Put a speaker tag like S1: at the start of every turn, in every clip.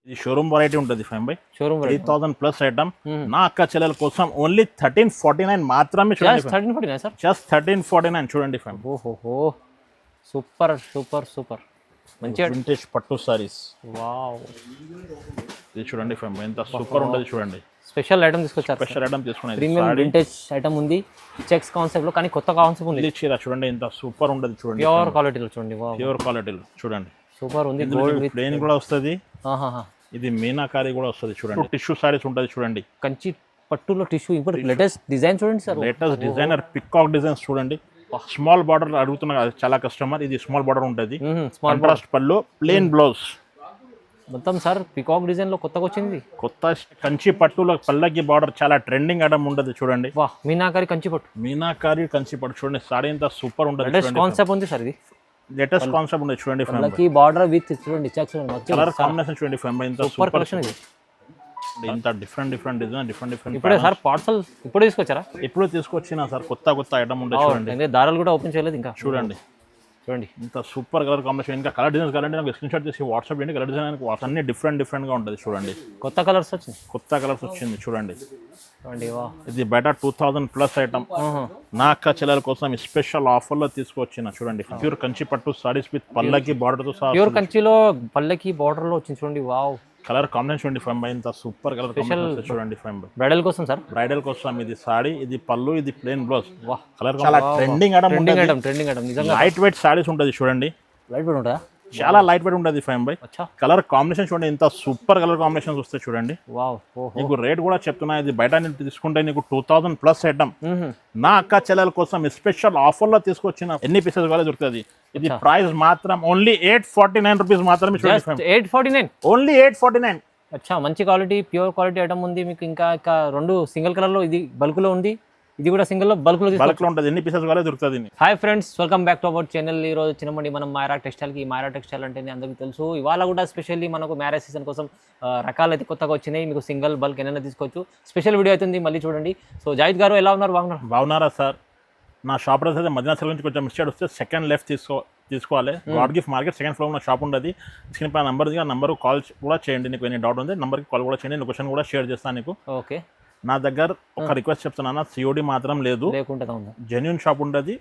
S1: ఇది showroom variety ఉంటుంది ఫైమ్ by
S2: showroom
S1: 3000+ item నా అక్క చెల్లెల కోసం ఓన్లీ 1349 మాత్రమే చూడండి.
S2: 1349 సార్,
S1: జస్ట్ 1349 చూడండి ఫైమ్.
S2: ఓహో సూపర్ సూపర్ సూపర్, మంచిగా
S1: వింటేజ్ పట్టు సారీస్.
S2: వావ్,
S1: ఇది చూడండి ఫైమ్ ఎంత సూపర్ ఉంటుంది చూడండి.
S2: స్పెషల్ ఐటమ్ తీసుకొచ్చారు,
S1: స్పెషల్ ఐటమ్ తీసుకునేది
S2: ప్రీమియం వింటేజ్ ఐటమ్ ఉంది చెక్స్ కాన్సెప్ట్ లో, కానీ కొత్త కాన్సెప్ట్ ఉంది.
S1: ఇది చీర చూడండి ఎంత సూపర్ ఉంటుంది చూడండి.
S2: ప్యూర్ క్వాలిటీలో చూడండి, వావ్
S1: ప్యూర్ క్వాలిటీలో చూడండి
S2: సూపర్ ఉంది. గోల్డ్ విత్
S1: ప్లేన్ కూడా వస్తుంది, ఇది మీనాకారి కూడా వస్తుంది చూడండి. టిష్యూ సారీస్ ఉంటుంది చూడండి,
S2: కంచి పట్టులో టిష్యూ. ఇప్పుడు లేటెస్ట్ డిజైన్ చూడండి sir,
S1: latest designer peacock designs చూడండి. స్మాల్ బార్డర్ అడుగుతున్నా చాలా కస్టమర్, ఇది స్మాల్ బార్డర్ ఉంటుంది. కాంట్రాస్ట్ పళ్ళు, ప్లేన్ బ్లౌజ్
S2: మొత్తం సార్. పికాక్ డిజైన్ లో కొత్తగా వచ్చింది,
S1: కొత్త కంచి పట్టులో పల్లకి బార్డర్ చాలా ట్రెండింగ్ ఐటమ్ ఉంటుంది చూడండి.
S2: వా, మీనాకారి కంచి పట్టు,
S1: మీనాకారి కంచి పట్టు చూడండి. సారీ ఎంత సూపర్ ఉంటుంది.
S2: లేటెస్ట్ కాన్సెప్ట్ ఉంది సార్, ఇది
S1: లేటెస్ట్ కాన్సెప్ట్ ఉంది చూడండి.
S2: పల్లకి బార్డర్ విత్ చూడండి చెక్స్,
S1: కలర్ కాంబినేషన్ చూడండి ఫైమ్ బై ఎంత
S2: సూపర్ కలెక్షన్ ఇది.
S1: ఇంత డిఫరెంట్ డిజైన్, డిఫరెంట్
S2: ఇప్పుడే సార్ పార్సల్ ఇప్పుడే తీసుకొచ్చారా?
S1: ఎప్పుడు తీసుకొచ్చినా సార్, కొత్త ఐటమ్ ఉంటుంది చూడండి.
S2: దారాలు కూడా ఓపెన్ చేయలేదు ఇంకా,
S1: చూడండి ఇంత సూపర్ కలర్ కాంబినేషన్. ఇంకా కలర్ డిజైన్స్ కావాలంటే నాకు స్క్రీన్ షాట్ చేసి వాట్సాప్ చేయండి. కలర్ డిజైన్ అన్ని డిఫరెంట్గా ఉంటుంది చూడండి.
S2: కొత్త కలర్స్ వచ్చింది,
S1: కొత్త కలర్స్ వచ్చింది చూడండి.
S2: వా,
S1: ఇది బయట 2000+ ఐటమ్ నా అక్క చెల్లెల కోసం స్పెషల్ ఆఫర్లో తీసుకొచ్చిన చూడండి. ప్యూర్ కంచి పట్టు సారీస్ విత్ పల్లకి బార్డర్ తో సహా.
S2: ప్యూర్ కంచిలో పల్లకి బార్డర్ లో వచ్చింది చూడండి. వావ్,
S1: కలర్ కాంబినేషన్ చూడండి ఫైమ్ బై ఇంత సూపర్ కలర్ కాంబినేషన్ చూడండి ఫైమ్ బై.
S2: బ్రైడల్ కోసం సార్,
S1: బ్రైడల్ కోసం ఇది సారీ, ఇది పళ్ళు, ఇది ప్లేన్ బ్లౌజ్.
S2: వా,
S1: కలర్ చాలా ట్రెండింగ్
S2: ఐటమ్ నిజంగా.
S1: లైట్ వెయిట్ సారీస్ ఉంటుంది చూడండి.
S2: లైట్ వెయిట్ ఉంటుందా?
S1: చాలా లైట్ వెయిట్ ఉంటుంది ఫైమ్ బై. కలర్ కాంబినేషన్ చూడండి ఎంత సూపర్ కలర్ కాంబినేషన్స్ వస్తాయి చూడండి.
S2: వావ్,
S1: నీకు రేట్ కూడా చెప్తున్నా, ఇది బయట తీసుకుంటే నీకు 2000+ ఐటమ్ నా అక్క చెల్లెల కోసం స్పెషల్ ఆఫర్ లో తీసుకొచ్చిన. ఎన్ని పీసెస్ కావాలి దొరుకుతుంది. ఇది ప్రైస్ మాత్రం ఓన్లీ 849 రూపీస్ మాత్రమే చూడండి.
S2: 849
S1: ఓన్లీ 849.
S2: అచ్చా, మంచి క్వాలిటీ ప్యూర్ క్వాలిటీ ఐటమ్ ఉంది మీకు. ఇంకా రెండు సింగిల్ కలర్ లో, ఇది బల్క్ లో ఉంది, ఇది కూడా సింగిల్ లో బల్క్ లో
S1: ఉంటుంది. ఎన్ని పీసెస్ కావాలి దొరుకుతుంది.
S2: Hi friends, welcome back to our channel. ఈ రోజు వచ్చినమండి మనం మైరా టెక్స్టైల్ కి. మైరా టెక్స్టైల్ అంటే అందరికీ తెలుసు. ఇవాళ కూడా స్పెషల్లీ మనకు మ్యారేజ్ సీజన్ కోసం రకాలు అయితే కొత్తగా వచ్చినాయి. మీకు సింగిల్ బల్క్ ఏమైనా తీసుకోవచ్చు. స్పెషల్ వీడియో అవుతుంది, మళ్ళీ చూడండి. సో జాయిద్ గారు ఎలా ఉన్నారు?
S1: బాగున్నారా సార్? నా షాప్ అడ్రస్ అయితే మదీనా సర్కిల్ నుంచి కొంచెం మిస్టేక్ వస్తే సెకండ్ లెఫ్ట్ తీసుకోవాలి. God gift market second floor ఉన్న షాప్ ఉంటుంది. స్క్రీన్ పై నంబర్ కాల్ కూడా చేయండి. నీకు ఎన్ని డౌట్ ఉంది నంబర్కి కాల్ కూడా చేయండి. లొకేషన్ కూడా షేర్ చేస్తాను నీకు.
S2: ఓకే,
S1: నా దగ్గర ఒక రిక్వెస్ట్ చెప్తున్నా, సిఓడి మాత్రం లేదు, జెన్యూన్ షాప్ ఉంటుంది.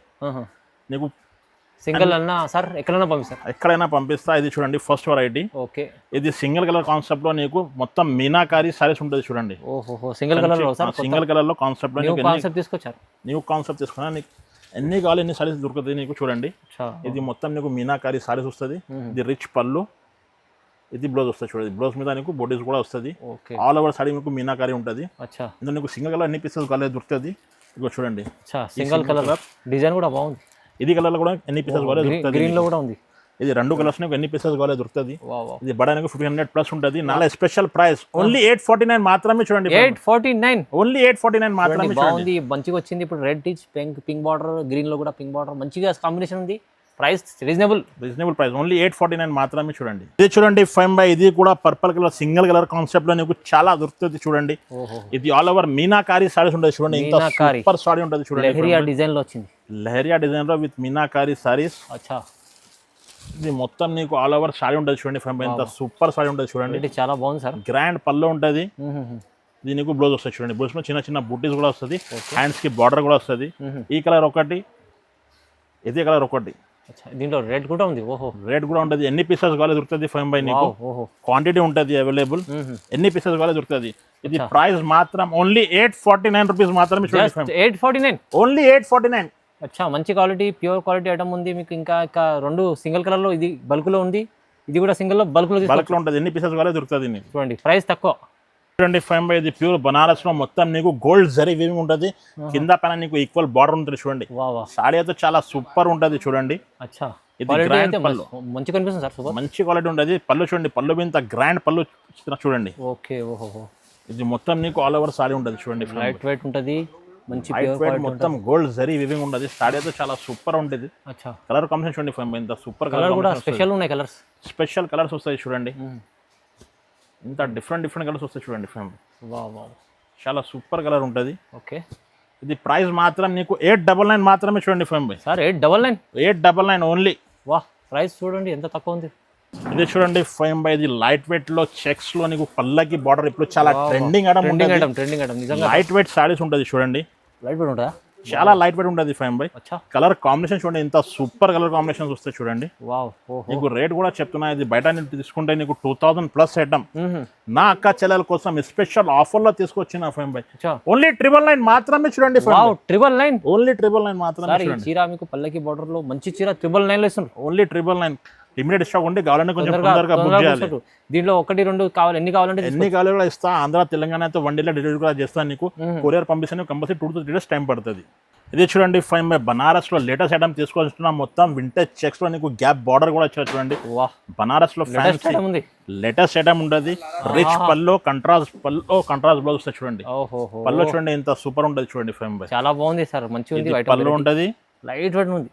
S1: నీకు
S2: సింగిల్ అన్నా సార్
S1: ఎక్కడైనా పంపిస్తా. ఇది చూడండి ఫస్ట్ వెరైటీ.
S2: ఓకే, ఇది
S1: సింగిల్ కలర్ కాన్సెప్ట్ లో నీకు మొత్తం మీనాకారి సారీస్ ఉంటుంది చూడండి.
S2: సింగిల్
S1: కలర్ లో కాన్సెప్ట్ లో న్యూ కాన్సెప్ట్ తీసుకున్నా. నీకు ఎన్ని కావాలి ఎన్ని సారీస్ దొరుకుతుంది నీకు చూడండి. ఇది మొత్తం నీకు మీనాకారి సారీస్ వస్తుంది. ఇది రిచ్ పళ్ళు, ఇది బ్లౌజ్ వస్తుంది చూడండి. బ్లౌజ్ మీద నీకు బోడీస్ కూడా వస్తుంది. ఆల్ ఓవర్ సారీ మీకు మీనాకారి ఉంటుంది. ఇందులో నీకు సింగిల్ కలర్ ఎన్ని పీసెస్ కాలేదు దొరుకుతుంది. ఇగో చూడండి
S2: సింగిల్ కలర్ డిజైన్ కూడా బాగుంది.
S1: ఇది కలర్ లో కూడా ఎన్ని పీసెస్ కాలేదు దొరుకుతుంది.
S2: గ్రీన్ లో కూడా ఉంది.
S1: ఇది రెండు కలర్స్ నీకు ఎన్ని పీసెస్ కాలేదు దొరుకుతుంది. ఇది బడా నీకు 1500+ ఉంటుంది. నాలా స్పెషల్ ప్రైస్ ఓన్లీ 849 మాత్రమే చూడండి.
S2: 849
S1: ఓన్లీ 849 మాత్రమే.
S2: బాగుంది, మంచిగా వచ్చింది. ఇప్పుడు రెడ్ టిచ్ పింక్ బార్డర్, గ్రీన్ లో కూడా పింక్ బార్డర్, మంచిగా కాంబినేషన్ ఉంది. ప్రైస్ రీజనబుల్
S1: ప్రైస్ ఓన్లీ 849 మాత్రమే చూడండి. ఇది చూడండి ఫైమ్ బై, ఇది కూడా purple colour single colour concept లో నీకు చాలా దొరుకుతుంది చూడండి. ఇది ఆల్ ఓవర్ మీనాకారి సారీస్ ఉంటుంది చూడండి. ఇంత సూపర్ సారీ ఉంటుంది చూడండి.
S2: లెహరియా డిజైన్ లో వచ్చింది,
S1: లెహరియా డిజైన్ లో విత్ మీనాకారి సారీస్.
S2: అచ్చా,
S1: ఇది మొత్తం నీకు ఆల్ ఓవర్ సారీ ఉంటుంది చూడండి. ఫైమ్ బై ఇంత సూపర్ సారీ ఉంటుంది చూడండి.
S2: చాలా బాగుంది సార్.
S1: గ్రాండ్ పళ్ళు ఉంటుంది. ఇది నీకు బ్లౌజ్ వస్తుంది చూడండి. బ్లౌజ్ లో చిన్న చిన్న బూటీస్ కూడా వస్తుంది. హ్యాండ్స్ కి బార్డర్ కూడా వస్తుంది. ఈ కలర్ ఒకటి, ఇదే కలర్ ఒకటి.
S2: దీంట్లో రెడ్ కూడా ఉంది.
S1: రెడ్ కూడా ఉంటుంది. ఎన్ని పీసెస్ కావాలి దొరుకుతుంది ఫైమ్ బై నీకు. క్వాంటిటీ ఉంటుంది అవైలబుల్. ఎన్ని పీసెస్ కావాలి దొరుకుతుంది. ఇది ప్రైస్ మాత్రం ఓన్లీ 849 రూపీస్ మాత్రమే చూడండి.
S2: 849
S1: ఓన్లీ 849.
S2: అచ్చా, మంచి క్వాలిటీ ప్యూర్ క్వాలిటీ ఐటమ్ ఉంది మీకు. ఇంకా రెండు సింగిల్ కలర్ లో, ఇది బల్క్ లో ఉంది, ఇది కూడా సింగిల్ లో బల్క్ లో
S1: ఉంటుంది. ఎన్ని పీసెస్ కావాలి దొరుకుతుంది.
S2: చూడండి ప్రైస్ తక్కువ
S1: చూడండి ఫైమ్ బై. ఇది ప్యూర్ బనారస్ లో మొత్తం నీకు గోల్డ్ జరీ వీవింగ్ ఉంటుంది. కింద పైన నీకు ఈక్వల్ బార్డర్ ఉంటుంది చూడండి. సారీ అయితే చాలా సూపర్ ఉంటుంది చూడండి.
S2: అచ్చా,
S1: ఇది గ్రాండ్ పళ్ళు,
S2: మంచి కనిపిస్తుంది సార్.
S1: మంచి క్వాలిటీ ఉంటుంది. పళ్ళు చూడండి, పళ్ళు ఇంత గ్రాండ్ పళ్ళు చూడండి.
S2: ఓకే,
S1: ఇది మొత్తం నీకు ఆల్ ఓవర్ సారీ ఉంటుంది చూడండి.
S2: లైట్ వెయిట్ ఉంటుంది, మంచి
S1: మొత్తం గోల్డ్ జరీ వివింగ్ ఉంటుంది. సారీ అయితే చాలా సూపర్ ఉంటుంది. కలర్ కాంబినేషన్ చూడండి ఫైమ్ బై ఇంత సూపర్
S2: కలర్ కూడా స్పెషల్ ఉన్నాయి. కలర్స్
S1: స్పెషల్ కలర్స్ వస్తాయి చూడండి. ఇంత డిఫరెంట్ కలర్స్ వస్తాయి చూడండి ఫైమ్. చాలా సూపర్ కలర్ ఉంటుంది.
S2: ఓకే,
S1: ఇది ప్రైస్ మాత్రం నీకు 899 మాత్రమే చూడండి ఫైమ్ బై.
S2: Sir 899
S1: 899 only.
S2: వా, ప్రైస్ చూడండి ఎంత తక్కువ ఉంది.
S1: ఇది చూడండి ఫైన్ బై ఇది లైట్ వెయిట్ లో చెక్స్ లో నీకు పల్లకి బార్డర్ ఇప్పుడు చాలా ట్రెండింగ్
S2: ట్రెండింగ్ నిజంగా
S1: లైట్ వెయిట్ సారీస్ ఉంటుంది చూడండి.
S2: లైట్ వెయిట్ ఉంటుందా?
S1: చాలా లైట్ వెయిట్ ఉంటుంది ఫైన్ బై. కలర్ కాంబినేషన్ చూడండి ఇంత సూపర్ కలర్ కాంబినేషన్స్ వస్తాయి చూడండి. నీకు రేట్ కూడా చెప్తున్నా, ఇది బయట తీసుకుంటే నీకు 2000+ ఐటమ్. నా అక్క చెల్లెల కోసం స్పెషల్ ఆఫర్ లో తీసుకొచ్చిన ఫైన్ బై. ఓన్లీ 999 మాత్రమే చూడండి.
S2: 999
S1: ఓన్లీ 999 మాత్రమే.
S2: చీర మీకు పల్లకి బార్డర్ లో మంచి చీర 999 లో ఇస్తున్నారు.
S1: ఓన్లీ 999. లిమిటెడ్ స్టాక్ ఉండి కావాలంటే కొంచెం తొందరగా బుక్ చేయాలి.
S2: దీంట్లో 1, 2 కావాలి, ఎన్ని కావాలి
S1: కూడా ఇస్తా. ఆంధ్ర తెలంగాణతో 1 డేలో డెలివరీ కూడా చేస్తాను. నీకు కొరియర్ పంపిస్తాను, కంపల్సరీ 2 to 3 days టైం పడుతుంది. ఇది చూడండి ఫైన్ బై బనారస్ లో లేటెస్ట్ ఐటమ్ తీసుకొస్తున్నా. మొత్తం వింటేజ్ చెక్స్ లో నీకు గ్యాప్ బార్డర్ కూడా వచ్చారు చూడండి. బనారస్ లో లేటెస్ట్ ఐటమ్ ఉంటుంది. రిచ్ పల్లో కంట్రాస్ట్ బ్లౌజ్ వస్తాయి చూడండి. పల్లో చూడండి ఎంత సూపర్ ఉంటుంది చూడండి ఫైన్ బై.
S2: చాలా బాగుంది సార్, మంచిగా
S1: పల్లో ఉంటుంది,
S2: లైట్ వెయిట్
S1: ఉంటుంది.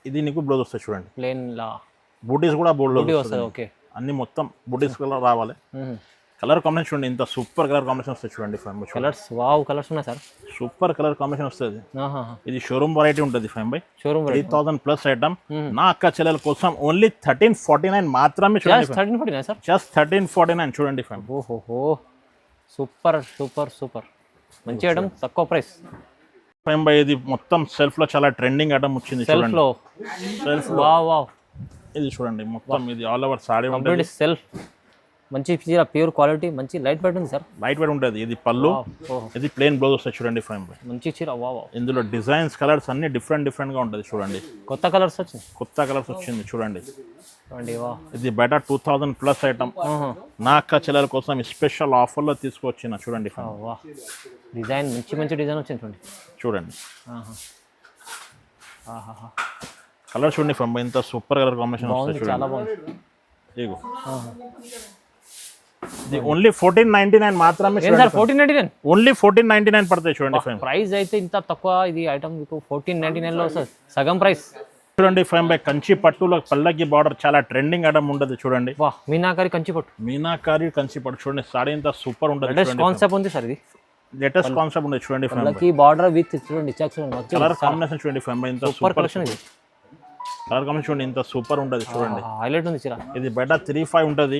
S1: ఇది నీకు బ్లౌజ్ వస్తాయి చూడండి.
S2: ప్లేన్ లా
S1: బూటీస్ కూడా బోల్డ్
S2: వస్తాయి. ఓకే,
S1: అన్ని మొత్తం బూటీస్ కలర్ రావాలి. కలర్ కాంబినేషన్ చూడండి ఇంత సూపర్ కలర్ కాంబినేషన్ వస్తుంది చూడండి.
S2: కలర్స్ వావ్, కలర్స్ ఉన్నాయి సార్,
S1: సూపర్ కలర్ కాంబినేషన్ వస్తుంది. ఇది షోరూమ్ వెరైటీ ఉంటుంది ఫైన్ బై. Showroom 3000+ item. నా అక్క చెల్లెల కోసం ఓన్లీ 1349 మాత్రమే చూడండి.
S2: 1349 సార్,
S1: జస్ట్ 1349 చూడండి ఫైన్.
S2: ఓహో సూపర్ సూపర్ సూపర్, మంచి ఐటమ్, తక్కువ ప్రైస్
S1: ఫైన్ బై. ఇది మొత్తం సెల్ఫ్ లో చాలా ట్రెండింగ్ ఐటమ్ వచ్చింది చూడండి. సెల్ఫ్ లో వావ్, ఇది చూడండి మొత్తం ఇది ఆల్ ఓవర్ సారీ ఉంటుంది.
S2: సెల్ఫ్ మంచి చీర, ప్యూర్ క్వాలిటీ, మంచి లైట్ వెయిట్ ఉంది సార్.
S1: లైట్ వెయిట్ ఉంటుంది. ఇది పళ్ళు, ఇది ప్లేన్ బ్లౌజ్ వస్తాయి చూడండి ఫైన్ బై.
S2: మంచి చీర వావ్.
S1: ఇందులో డిజైన్స్ కలర్స్ అన్ని డిఫరెంట్ గా ఉంటుంది చూడండి.
S2: కొత్త కలర్స్
S1: వచ్చింది చూడండి. ఇది బయట 2000+ ఐటమ్. నా అక్క చెల్లెల కోసం స్పెషల్ ఆఫర్ లో తీసుకొచ్చిన చూడండి.
S2: డిజైన్ మంచి డిజైన్ వచ్చింది
S1: చూడండి. కలర్ చూడండి ఫైన్ బై, ఇంత సూపర్ కలర్ కాంబినేషన్ వస్తుంది.
S2: చాలా బాగుంది.
S1: ఇగో ఇది ఓన్లీ 1499 మాత్రమే.
S2: 1499
S1: ఓన్లీ 1499 పడతాయి చూడండి ఫైన్.
S2: ప్రైస్ అయితే ఇంత తక్కువ, ఇది ఐటమ్ మీకు 1499 లో సగం ప్రైస్
S1: చూడండి ఫైన్ బై. కంచి పట్టులో పల్లకి బార్డర్ చాలా ట్రెండింగ్ ఐటమ్ ఉంటుంది చూడండి.
S2: మీనాకారి కంచి పట్టు
S1: చూడండి. సారీ ఇంత సూపర్ ఉంటుంది.
S2: లేటెస్ట్ కాన్సెప్ట్ ఉంది సార్, ఇది
S1: లేటెస్ట్ కాన్సెప్ట్ ఉంది చూడండి ఫైన్ బై.
S2: బార్డర్ విత్ చూడండి
S1: కలర్ కాంబినేషన్ చూడండి ఫైన్ బై, ఇంత సూపర్ కలెక్షన్. ఇది కలర్ కాంబినేషన్ చూడండి ఇంత సూపర్ ఉంటుంది చూడండి.
S2: హైలైట్ ఉంది చీర. ఇది
S1: బయట 35 ఉంటుంది.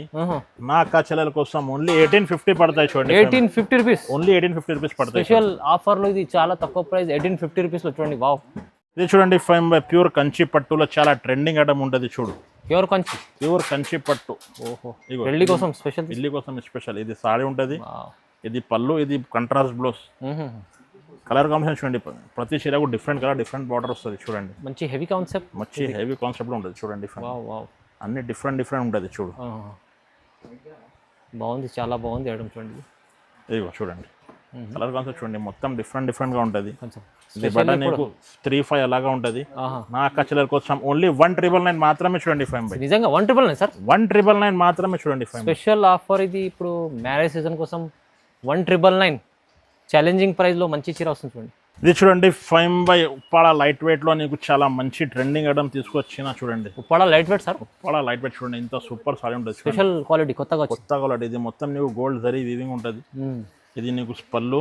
S1: నా అక్క చెల్లెల కోసం ఓన్లీ 1850 పడతాయి చూడండి.
S2: 1850 రూపీస్,
S1: ఓన్లీ 1850 రూపీస్ పడతాయి.
S2: స్పెషల్ ఆఫర్ లో ఇది చాలా తక్కువ ప్రైస్, 1850 రూపీస్ లో చూడండి. వావ్,
S1: ఇది చూడండి ఫైన్ బై. ప్యూర్ కంచి పట్టులో చాలా ట్రెండింగ్ ఐటమ్ ఉంటుంది చూడు.
S2: ప్యూర్ కంచి పట్టు.
S1: ఓహో,
S2: పెళ్లి కోసం
S1: స్పెషల్. ఇది సారీ ఉంటుంది, ఇది పళ్ళు, ఇది కంట్రాస్ట్ బ్లౌజ్. కలర్ కాంబినేషన్ చూడండి. ప్రతి చీరకు డిఫరెంట్ కలర్, డిఫరెంట్ బార్డర్ వస్తుంది చూడండి.
S2: మంచి హెవీ కాన్సెప్ట్
S1: ఉంటుంది చూడండి. అన్ని డిఫరెంట్ ఉంటుంది చూడు.
S2: బాగుంది, చాలా బాగుంది ఐటమ్ చూడండి.
S1: ఇదిగో చూడండి కలర్ కాన్సెప్ట్ చూడండి, మొత్తం డిఫరెంట్ గా ఉంటుంది. ఇది బటన్ నీకు 35 అలాగా ఉంటుంది. నా అక్క చెల్లెల కోసం ఓన్లీ 1999 మాత్రమే చూడండి ఫైన్ బై.
S2: నిజంగా 1999 సార్,
S1: 1999 మాత్రమే చూడండి ఫైన్.
S2: స్పెషల్ ఆఫర్ ఇది ఇప్పుడు మ్యారేజ్ సీజన్ కోసం 1999 ఛాలెంజింగ్ ప్రైస్ లో మంచి చీర వస్తుంది చూడండి.
S1: ఇది చూడండి fine by. Uppada light weight లో నీకు చాలా మంచి ట్రెండింగ్ ఐటమ్ తీసుకొచ్చిన చూడండి.
S2: Uppada light weight sir,
S1: Uppada light weight చూడండి ఇంత సూపర్ సారీ ఉంటుంది.
S2: స్పెషల్ క్వాలిటీ, కొత్త
S1: క్వాలిటీ. ఇది మొత్తం నీకు గోల్డ్ జరీ వీవింగ్ ఉంటుంది. ఇది నీకు పళ్ళు,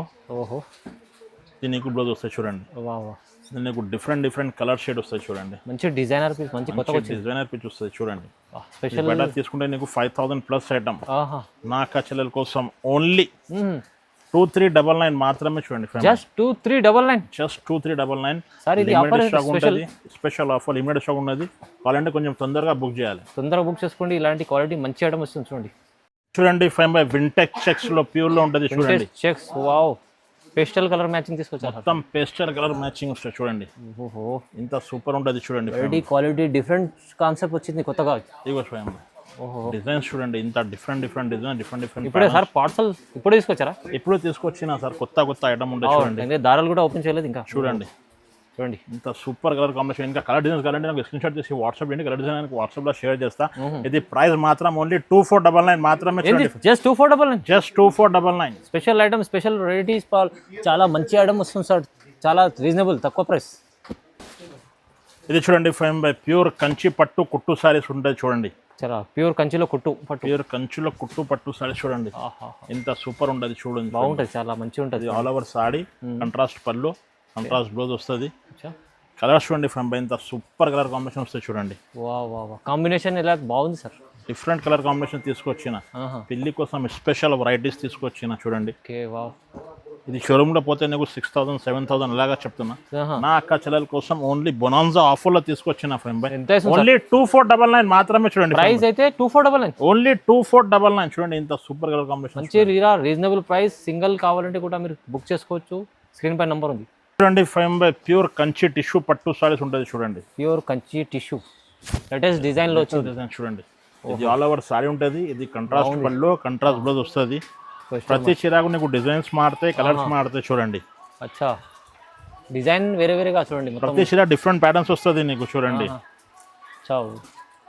S1: ఇది నీకు బ్లౌజ్ వస్తాయి చూడండి. ఇది నీకు డిఫరెంట్ కలర్ షేడ్ వస్తాయి చూడండి.
S2: మంచి డిజైనర్ పీస్, మంచి కొత్త
S1: డిజైనర్ పీస్ వస్తుంది చూడండి.
S2: స్పెషల్
S1: బయట తీసుకుంటే నీకు 5000+ ఐటమ్. నా అక్క చెల్లెల కోసం ఓన్లీ 2399 మాత్రమే చూడండి.
S2: Just 2399
S1: sir. ఇది స్పెషల్ ఆఫర్, లిమిటెడ్ స్టాక్ ఉన్నది. కావాలంటే కొంచెం తొందరగా బుక్ చేయాలి.
S2: తొందరగా బుక్ చేసుకోండి. ఇలాంటి క్వాలిటీ మంచి ఐటమ్ వస్తుంది
S1: చూడండి ఫైన్ బై. వింటెక్ చెక్స్ లో ప్యూర్ లో ఉంటుంది చూడండి.
S2: Checks wow, pastel colour matching తీసుకొచ్చారు.
S1: మొత్తం పేస్టల్ కలర్ మ్యాచింగ్ వస్తుంది చూడండి. ఓహో, ఇంత సూపర్ ఉంటుంది చూడండి.
S2: క్వాలిటీ డిఫరెంట్ కాన్సెప్ట్ వచ్చింది కొత్తగా.
S1: ఇగో ఫైన్ బై. డిజైన్స్ చూడండి ఇంత డిఫరెంట్ డిజైన్, డిఫరెంట్.
S2: ఇప్పుడే సార్ పార్సల్ ఇప్పుడు తీసుకొచ్చారా?
S1: ఇప్పుడు తీసుకొచ్చినా సార్, కొత్త ఐటమ్ ఉంటుంది చూడండి.
S2: దారాలు కూడా ఓపెన్ చేయలేదు ఇంకా.
S1: చూడండి ఇంత సూపర్ కలర్ కాంబినేషన్. ఇంకా కలర్ డిజైన్స్ కావాలంటే నాకు స్క్రీన్ షాట్ చేసి వాట్సాప్ చేయండి. కలర్ డిజైన్ వాట్సాప్ లో షేర్ చేస్తా. ఇది ప్రైస్ మాత్రం ఓన్లీ 2499 మాత్రమే.
S2: Just
S1: 2499.
S2: Special item, special varieties, చాలా మంచి ఐటమ్ వస్తుంది సార్. చాలా రీజనబుల్, తక్కువ ప్రైస్.
S1: ఇది చూడండి ఫైన్ బై. ప్యూర్ కంచి పట్టు కుట్టు సారీస్ ఉంటుంది చూడండి.
S2: ప్యూర్ కంచిలో కుట్టు
S1: పట్టు సారీ చూడండి. ఇంత సూపర్ ఉంటుంది చూడండి.
S2: బాగుంటుంది, చాలా మంచిగా ఉంటుంది.
S1: ఆల్ ఓవర్ సారీ, కంట్రాస్ట్ పళ్ళు, కంట్రాస్ట్ బ్లౌజ్ వస్తుంది. కలర్స్ చూడండి ఫ్రెండ్ ఇంత సూపర్ కలర్ కాంబినేషన్ వస్తాయి చూడంండి.
S2: వా వా వా కాంబినేషన్ ఎలా బాగుంది సార్.
S1: డిఫరెంట్ కలర్ కాంబినేషన్ తీసుకొచ్చిన పెళ్లి కోసం స్పెషల్ వెరైటీస్ తీసుకొచ్చిన చూడండి.
S2: Okay wow.
S1: ఇది షోరూమ్లో పోతే నీకు 6,000 7,000 అలాగా చెప్తున్నా. నా అక్క చెల్లెల కోసం ఓన్లీ బొనాన్జా ఆఫర్లో తీసుకొచ్చిన ఫ్రెండ్ బై. ఓన్లీ 2499 మాత్రమే చూడండి.
S2: ప్రైస్ అయితే 2499.
S1: ఓన్లీ 2499 చూడండి. ఇంత సూపర్ కలర్ కాంబినేషన్
S2: మంచి రీజనబుల్ ప్రైస్. సింగిల్ కావాలంటే కూడా మీరు బుక్ చేసుకోవచ్చు. స్క్రీన్ పై నంబర్ ఉంది
S1: చూడండి. Friend by pure Kanchi tissue పట్టు సారీస్ ఉంటుంది చూడండి.
S2: Pure Kanchi tissue latest design లో వచ్చింది
S1: డిజైన్ చూడండి. ఇది ఆల్ ఓవర్ సారీ ఉంటుంది. ఇది కంట్రాస్ట్ పళ్ళు కంట్రాస్ట్ బ్లౌజ్ వస్తుంది. ప్రతి చీరకు నీకు డిజైన్స్ మారుతాయి, కలర్స్ మారుతాయి చూడండి.
S2: అచ్చా డిజైన్ వేరే వేరేగా చూడండి.
S1: ప్రతి చీర డిఫరెంట్ ప్యాటర్న్స్ వస్తుంది నీకు చూడండి.
S2: చావు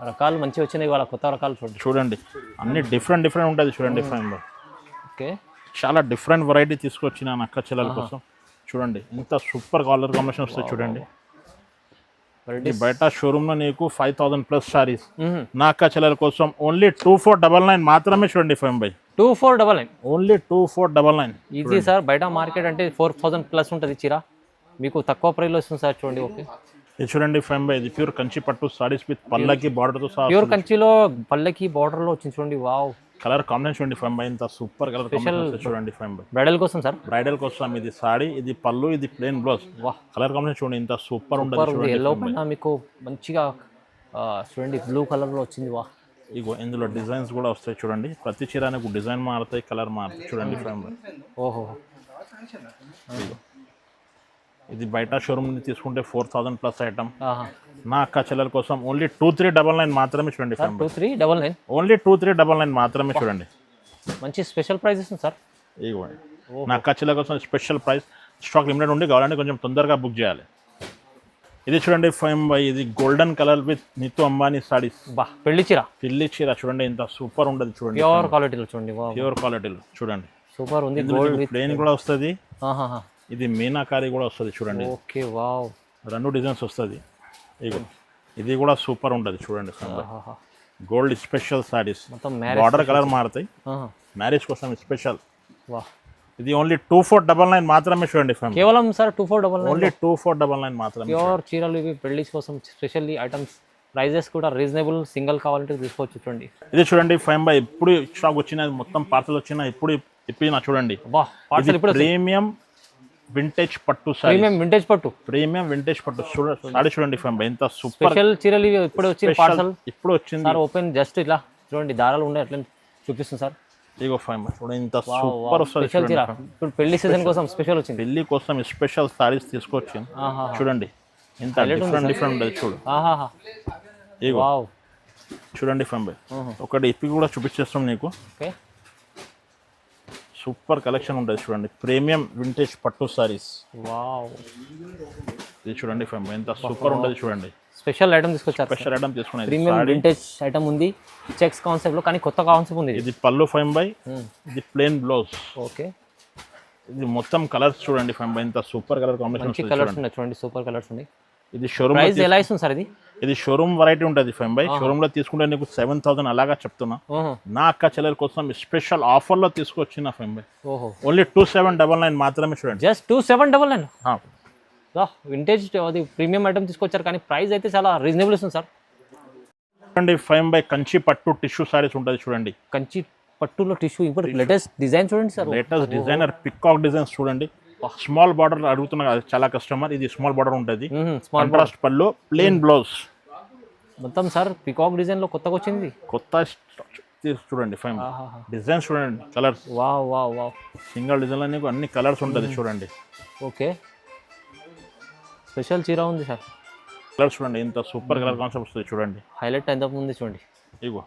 S2: రకాలు మంచిగా వచ్చినాయి వాళ్ళ కొత్త రకాలు చూడండి.
S1: చూడండి అన్ని డిఫరెంట్ డిఫరెంట్ ఉంటుంది చూడండి. ఫ్రెండ్
S2: ఓకే
S1: చాలా డిఫరెంట్ వెరైటీ తీసుకొచ్చిన నా అక్క చెల్లెల కోసం చూడండి. ఇంత సూపర్ కలర్ కాంబినేషన్ వస్తుంది చూడండి. బయట షోరూమ్ లో నీకు 5,000+ సారీస్. నా అక్క చెల్లెల కోసం ఓన్లీ 2499 మాత్రమే చూడండి. Friend by
S2: 2499
S1: only 2499
S2: easy sir. బయట మార్కెట్ అంటే 4,000+ ఉంటుంది చీర, మీకు తక్కువ ప్రైస్ లో వస్తుంది సార్. చూడండి ఓకే
S1: ఇది చూడండి. ఫ్రెండ్ బై ఇది ప్యూర్ కంచి పట్టు సారీస్ విత్ పల్లకి బార్డర్ తో సహా.
S2: ప్యూర్ కంచిలో పల్లకి బార్డర్ లో వచ్చింది చూడండి. వావ్
S1: కలర్ కాంబినేషన్ చూడండి. ఫ్రెండ్ బై ఇంత సూపర్ కలర్ కాంబినేషన్ చూడండి. ఫ్రెండ్ బై
S2: బ్రైడల్ కోసం సార్.
S1: బ్రైడల్ కోసం ఇది సారీ, ఇది పళ్ళు, ఇది ప్లెయిన్ బ్లౌజ్. కలర్ కాంబినేషన్ చూడండి ఇంత సూపర్ ఉంటుంది.
S2: ఎల్లో పైన మీకు మంచిగా చూడండి బ్లూ కలర్ లో వచ్చింది. వా
S1: ఇగో ఇందులో డిజైన్స్ కూడా వస్తాయి చూడండి. ప్రతి చీరకు డిజైన్ మారుతాయి, కలర్ మారుతాయి చూడండి. ఫ్రెండ్ బై
S2: ఓహో
S1: ఇది బయట షోరూమ్ తీసుకుంటే 4,000+ ఐటమ్. నా అక్క చెల్లెల కోసం ఓన్లీ 2399 మాత్రమే చూడండి.
S2: 2399
S1: ఓన్లీ 2399 మాత్రమే చూడండి.
S2: మంచి స్పెషల్ ప్రైస్ ఇస్తుంది సార్.
S1: ఇవ్వండి నా అక్క చెల్లెల కోసం స్పెషల్ ప్రైస్. స్టాక్ లిమిటెడ్ ఉండి కావాలంటే కొంచెం తొందరగా బుక్ చేయాలి. ఇది చూడండి. ఫ్రెండ్ బై ఇది golden colour with Neetu Ambani saris.
S2: బా పెళ్లి చీర చూడండి. ఇంత సూపర్ ఉంటుంది చూడండి. ప్యూర్ క్వాలిటీలో చూడండి.
S1: ప్యూర్ క్వాలిటీలో చూడండి.
S2: సూపర్ ఉంది.
S1: ప్లెయిన్ కూడా వస్తుంది. ఇది మీనాకారి కూడా వస్తుంది చూడండి.
S2: ఓకే వావ్
S1: 2 డిజైన్స్ వస్తుంది. ఇగో ఇది కూడా సూపర్ ఉంటుంది చూడండి. గోల్డ్ స్పెషల్ సారీస్ మొత్తం బార్డర్ కలర్ మారుతాయి. మ్యారేజ్ కోసం స్పెషల్. ఇది ఓన్లీ 2499 మాత్రమే చూడండి.
S2: కేవలం సార్ 2499
S1: ఓన్లీ 2499 మాత్రమే.
S2: ప్యూర్ చీరలు ఇవి పెళ్లి కోసం స్పెషల్లీ ఐటమ్స్. ప్రైజెస్ కూడా రీజనబుల్. సింగిల్ కావాలంటే తీసుకోవచ్చు చూడండి.
S1: ఇది చూడండి. ఫ్రెండ్ బై ఇప్పుడు స్టాక్ వచ్చిన మొత్తం పార్సల్ వచ్చిన ఇప్పుడు ఇప్పిన చూడండి. ప్రీమియం వింటేజ్ పట్టు సారీ. ప్రీమియం వింటేజ్ పట్టు సారీ చూడండి. ఫ్రెండ్ ఎంత సూపర్
S2: స్పెషల్ చీరలు ఇవి ఇప్పుడు వచ్చిన పార్సల్.
S1: ఇప్పుడు వచ్చింది
S2: సార్. ఓపెన్ జస్ట్ ఇట్లా చూడండి. దారాలు ఉన్నాయి అట్లా చూపిస్తుంది సార్.
S1: ఇగో ఫ్రెండ్ చూడండి ఇంత సూపర్ వస్తుంది.
S2: ఇప్పుడు పెళ్లి సీజన్ కోసం స్పెషల్ వచ్చింది.
S1: పెళ్లి కోసం స్పెషల్ సారీస్ తీసుకొచ్చింది చూడండి. ఇంత డిఫరెంట్ ఉంటుంది చూడు. ఇగో చూడండి. ఫ్రెండ్ ఒకటి ఇప్పి కూడా చూపించేస్తాం నీకు. సూపర్ కలెక్షన్ ఉంటుంది చూడండి. ప్రీమియం వింటేజ్ పట్టు సారీస్.
S2: వావ్
S1: ఇది చూడండి. ఫ్రెండ్ ఎంత సూపర్ ఉంటుంది చూడండి.
S2: స్పెషల్ ఐటమ్ తీసుకొచ్చారు.
S1: స్పెషల్ ఐటమ్ తీసుకునేది
S2: ప్రీమియం వింటేజ్ ఐటమ్ ఉంది. చెక్స్ కాన్సెప్ట్ లో కానీ కొత్త కాన్సెప్ట్ ఉంది.
S1: ఇది పళ్ళు. ఫ్రెండ్ బై ఇది ప్లెయిన్ బ్లౌజ్.
S2: ఓకే
S1: ఇది మొత్తం కలర్స్ చూడండి. ఫ్రెండ్ బై ఎంత సూపర్ కలర్ కాంబినేషన్
S2: కలర్స్ ఉన్నాయి చూడండి. సూపర్ కలర్స్ ఉన్నాయి.
S1: ఇది షోరూమ్
S2: ప్రైస్ ఎలా ఇస్తుంది సార్?
S1: ఇది షోరూమ్ వెరైటీ ఉంటుంది. ఫ్రెండ్ బై షోరూమ్ లో తీసుకుంటే నీకు 7,000 అలాగా చెప్తున్నా. నా అక్క చెల్లెల కోసం స్పెషల్ ఆఫర్ లో తీసుకొచ్చిన. ఫ్రెండ్ బై ఓన్లీ 2799 మాత్రమే చూడండి.
S2: జస్ట్ 2799. వింటేజ్ అది ప్రీమియం ఐటమ్ తీసుకొచ్చారు కానీ ప్రైస్ అయితే చాలా రీజనబుల్ ఇస్తుంది సార్.
S1: చూడండి. ఫ్రెండ్ బై కంచి పట్టు టిష్యూ సారీస్ ఉంటుంది చూడండి.
S2: కంచి పట్టులో టిష్యూ ఇప్పుడు లేటెస్ట్ డిజైన్ చూడండి sir.
S1: Latest designer peacock designs చూడండి. స్మాల్ బార్డర్ అడుగుతున్నా చాలా కస్టమర్. ఇది స్మాల్ బార్డర్ ఉంటుంది. కాంట్రాస్ట్ పళ్ళు ప్లెయిన్ బ్లౌజ్
S2: మొత్తం సార్. పికాక్ డిజైన్ లో కొత్తగా వచ్చింది.
S1: కొత్త చూడండి. ఫ్రెండ్ డిజైన్స్ చూడండి. Colours
S2: wow wow wow.
S1: Single design లో నీకు అన్ని కలర్స్ ఉంటుంది చూడండి.
S2: ఓకే స్పెషల్ చీర ఉంది సార్.
S1: కలర్స్ చూడండి. ఇంత సూపర్ కలర్ కాన్సెప్ట్ వస్తుంది చూడండి.
S2: హైలైట్ ఎంత ఉంది చూడండి.
S1: ఇగో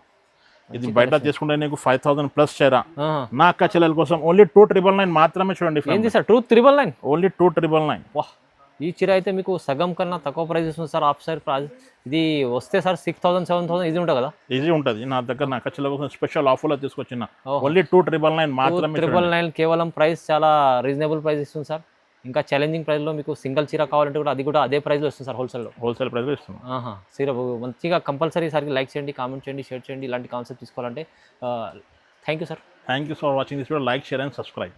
S1: ఇది బయట తీసుకుంటే నీకు 5,000+ చీర. నా అక్క చెల్లెల కోసం ఓన్లీ 2399 మాత్రమే చూడండి.
S2: ఏంది సార్ 2399?
S1: ఓన్లీ 2399.
S2: వా ఈ చీర అయితే మీకు సగం కన్నా తక్కువ ప్రైస్ ఇస్తుంది సార్. ఆఫ్ సైడ్ ప్రైస్ ఇది వస్తే సార్ 6,000 7,000 ఈజీ ఉంటుంది కదా. ఈజీ ఉంటుంది. నా దగ్గర నా అక్క చెల్లెల కోసం స్పెషల్ ఆఫర్లో తీసుకొచ్చిన. ఓన్లీ 2399 మాత్రమే. 2399 కేవలం. ప్రైస్ చాలా రీజనబుల్ ప్రైస్ ఇస్తుంది సార్. ఇంకా ఛాలెంజింగ్ ప్రైస్లో మీకు సింగిల్ చీర కావాలంటే కూడా అది కూడా అదే ప్రైస్లో వస్తుంది సార్. హోల్సేల్ ప్రైస్లో ఇస్తున్నాం. చీర మంచిగా కంపల్సరీ సార్కి లైక్ చేయండి, కామెంట్ చేయండి, షేర్ చేయండి. ఇలాంటి కాన్సెప్ట్ తీసుకోవాలంటే thank you sir. Thank you for watching this video. Like, share and subscribe.